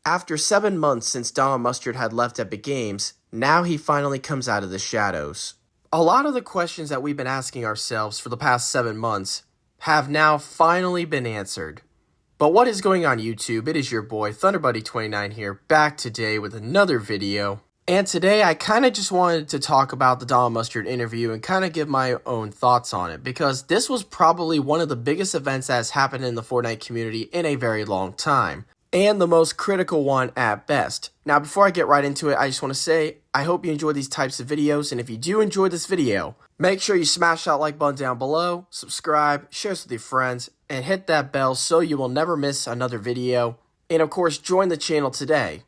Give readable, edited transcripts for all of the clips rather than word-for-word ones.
After 7 months since Donald Mustard had left Epic Games, now he finally comes out of the shadows. A lot of the questions that we've been asking ourselves for the past 7 months have now finally been answered. But what is going on YouTube? It is your boy ThunderBuddy29 here, back today with another video. And today I kind of just wanted to talk about the Donald Mustard interview and kind of give my own thoughts on it, because this was probably one of the biggest events that has happened in the Fortnite community in a very long time, and the most critical one at best. Now before I get right into it, I just want to say, I hope you enjoy these types of videos, and if you do enjoy this video, make sure you smash that like button down below, subscribe, share this with your friends, and hit that bell so you will never miss another video, and of course join the channel today.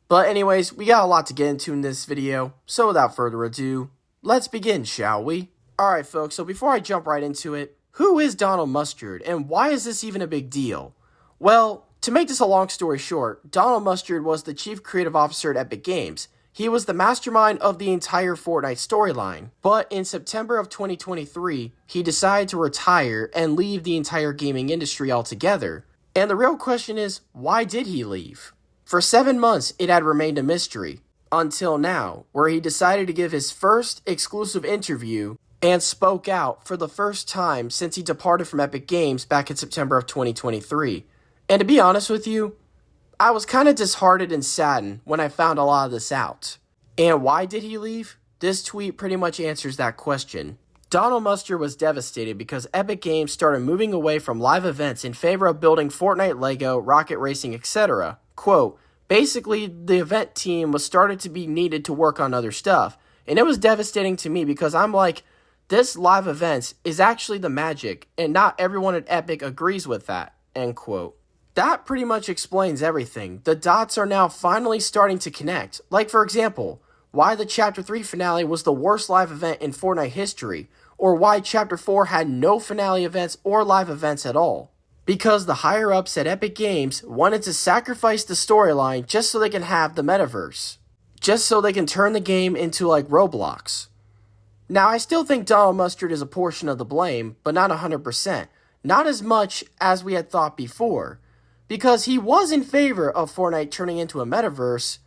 But anyways, we got a lot to get into in this video, so without further ado, let's begin, shall we? Alright folks, so before I jump right into it, who is Donald Mustard, and why is this even a big deal? Well, to make this a long story short, Donald Mustard was the chief creative officer at Epic Games. He was the mastermind of the entire Fortnite storyline. But in September of 2023, he decided to retire and leave the entire gaming industry altogether. And the real question is, why did he leave? For 7 months, it had remained a mystery, until now, where he decided to give his first exclusive interview and spoke out for the first time since he departed from Epic Games back in September of 2023. And to be honest with you, I was kind of disheartened and saddened when I found a lot of this out. And why did he leave? This tweet pretty much answers that question. Donald Mustard was devastated because Epic Games started moving away from live events in favor of building Fortnite Lego, rocket racing, etc. Quote, basically, the event team was started to be needed to work on other stuff. And it was devastating to me because I'm like, this live events is actually the magic, and not everyone at Epic agrees with that. End quote. That pretty much explains everything. The dots are now finally starting to connect. Like for example, why the Chapter 3 finale was the worst live event in Fortnite history, or why Chapter 4 had no finale events or live events at all. Because the higher-ups at Epic Games wanted to sacrifice the storyline just so they can have the metaverse. Just so they can turn the game into like Roblox. Now I still think Donald Mustard is a portion of the blame, but not 100%. Not as much as we had thought before. Because he was in favor of Fortnite turning into a metaverse,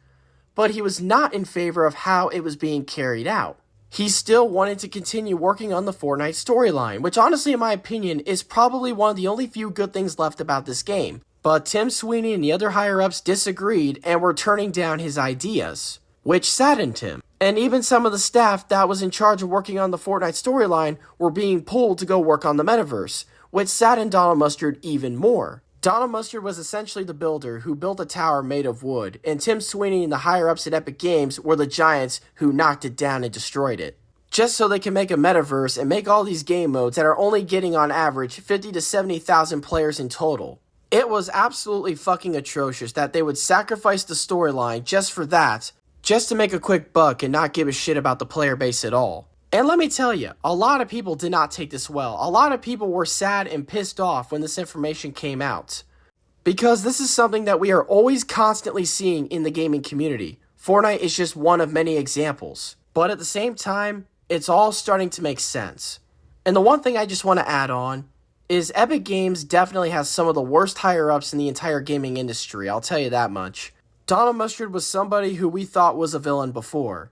but he was not in favor of how it was being carried out. He still wanted to continue working on the Fortnite storyline, which honestly in my opinion is probably one of the only few good things left about this game. But Tim Sweeney and the other higher-ups disagreed and were turning down his ideas, which saddened him. And even some of the staff that was in charge of working on the Fortnite storyline were being pulled to go work on the metaverse, which saddened Donald Mustard even more. Donald Mustard was essentially the builder who built a tower made of wood, and Tim Sweeney and the higher-ups at Epic Games were the giants who knocked it down and destroyed it. Just so they can make a metaverse and make all these game modes that are only getting on average 50 to 70,000 players in total. It was absolutely fucking atrocious that they would sacrifice the storyline just for that, just to make a quick buck and not give a shit about the player base at all. And let me tell you, a lot of people did not take this well. A lot of people were sad and pissed off when this information came out. Because this is something that we are always constantly seeing in the gaming community. Fortnite is just one of many examples. But at the same time, it's all starting to make sense. And the one thing I just want to add on is Epic Games definitely has some of the worst higher-ups in the entire gaming industry, I'll tell you that much. Donald Mustard was somebody who we thought was a villain before.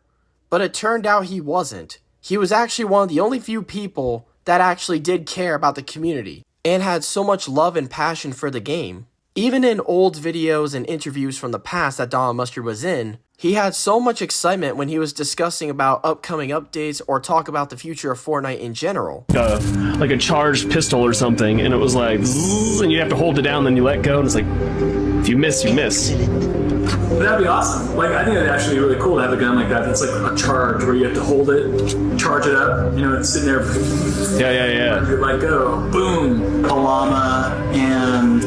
But it turned out he wasn't. He was actually one of the only few people that actually did care about the community and had so much love and passion for the game. Even in old videos and interviews from the past that Donald Mustard was in, he had so much excitement when he was discussing about upcoming updates or talk about the future of Fortnite in general. Like a charged pistol or something, and it was like, zzz, and you have to hold it down, then you let go, and it's like, if you miss, you miss. That'd be awesome. Like, I think it'd actually be really cool to have a gun like that. That's like a charge where you have to hold it, charge it up. You know, it's sitting there. Yeah. You let go. Boom. A llama, and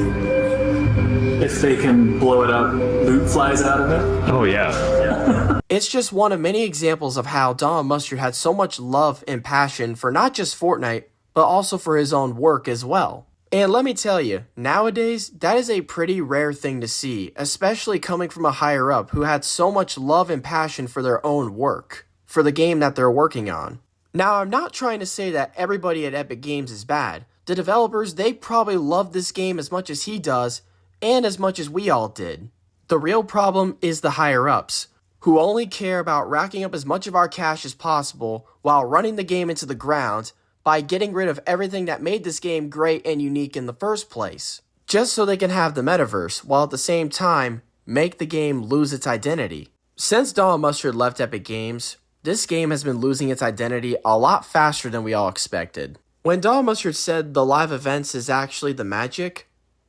if they can blow it up, loot flies out of it. Oh yeah. It's just one of many examples of how Donald Mustard had so much love and passion for not just Fortnite, but also for his own work as well. And let me tell you, nowadays, that is a pretty rare thing to see, especially coming from a higher-up who had so much love and passion for their own work, for the game that they're working on. Now, I'm not trying to say that everybody at Epic Games is bad. The developers, they probably love this game as much as he does, and as much as we all did. The real problem is the higher-ups, who only care about racking up as much of our cash as possible while running the game into the ground by getting rid of everything that made this game great and unique in the first place, just so they can have the metaverse, while at the same time make the game lose its identity. Since Dawn Mustard left Epic Games, this game has been losing its identity a lot faster than we all expected. When Dawn Mustard said the live events is actually the magic,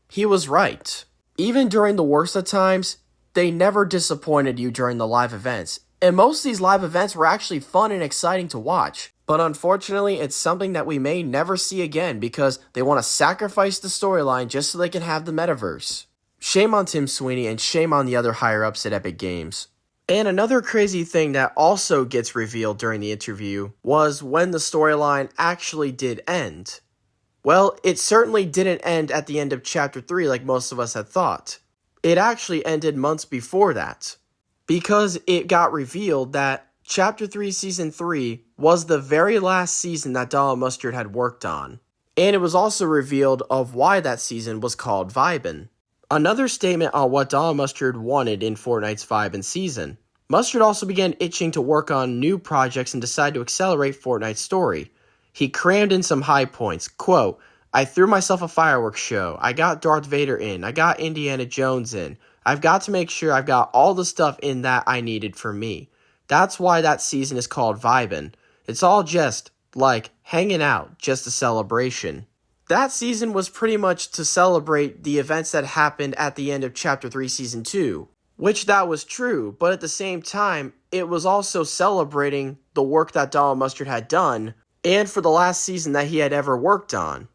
he was right. Even during the worst of times, they never disappointed you during the live events, and most of these live events were actually fun and exciting to watch. But unfortunately, it's something that we may never see again because they want to sacrifice the storyline just so they can have the metaverse. Shame on Tim Sweeney and shame on the other higher-ups at Epic Games. And another crazy thing that also gets revealed during the interview was when the storyline actually did end. Well, it certainly didn't end at the end of Chapter 3 like most of us had thought. It actually ended months before that, because it got revealed that Chapter 3 Season 3 was the very last season that Dawn Mustard had worked on. And it was also revealed of why that season was called Vibin'. Another statement on what Dawn Mustard wanted in Fortnite's Vibin' season. Mustard also began itching to work on new projects and decided to accelerate Fortnite's story. He crammed in some high points. Quote, I threw myself a fireworks show. I got Darth Vader in. I got Indiana Jones in. I've got to make sure I've got all the stuff in that I needed for me. That's why that season is called Vibin'. It's all just, like, hanging out, just a celebration. That season was pretty much to celebrate the events that happened at the end of Chapter 3 Season 2. Which that was true, but at the same time, it was also celebrating the work that Dawn Mustard had done, and for the last season that he had ever worked on.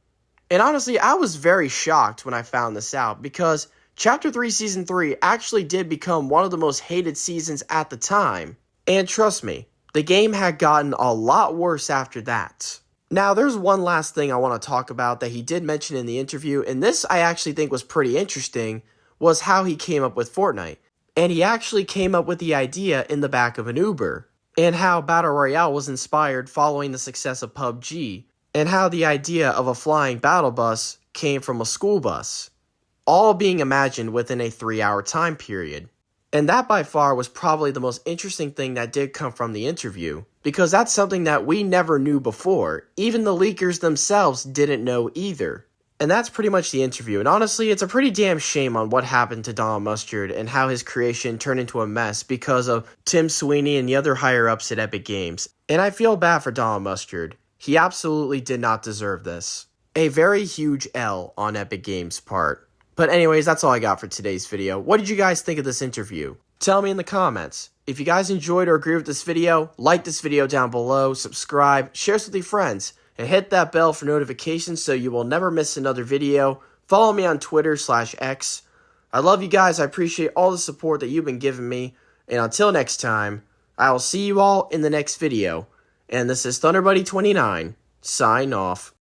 And honestly, I was very shocked when I found this out, because Chapter 3 Season 3 actually did become one of the most hated seasons at the time. And trust me, the game had gotten a lot worse after that. Now, there's one last thing I want to talk about that he did mention in the interview, and this I actually think was pretty interesting, was how he came up with Fortnite. And he actually came up with the idea in the back of an Uber, and how Battle Royale was inspired following the success of PUBG, and how the idea of a flying battle bus came from a school bus, all being imagined within a 3-hour time period. And that by far was probably the most interesting thing that did come from the interview, because that's something that we never knew before. Even the leakers themselves didn't know either. And that's pretty much the interview, and honestly, it's a pretty damn shame on what happened to Dawn Mustard and how his creation turned into a mess because of Tim Sweeney and the other higher-ups at Epic Games. And I feel bad for Dawn Mustard. He absolutely did not deserve this. A very huge L on Epic Games' part. But anyways, that's all I got for today's video. What did you guys think of this interview? Tell me in the comments. If you guys enjoyed or agree with this video, like this video down below, subscribe, share this with your friends, and hit that bell for notifications so you will never miss another video. Follow me on Twitter/X. I love you guys. I appreciate all the support that you've been giving me. And until next time, I will see you all in the next video. And this is ThunderBuddy29, sign off.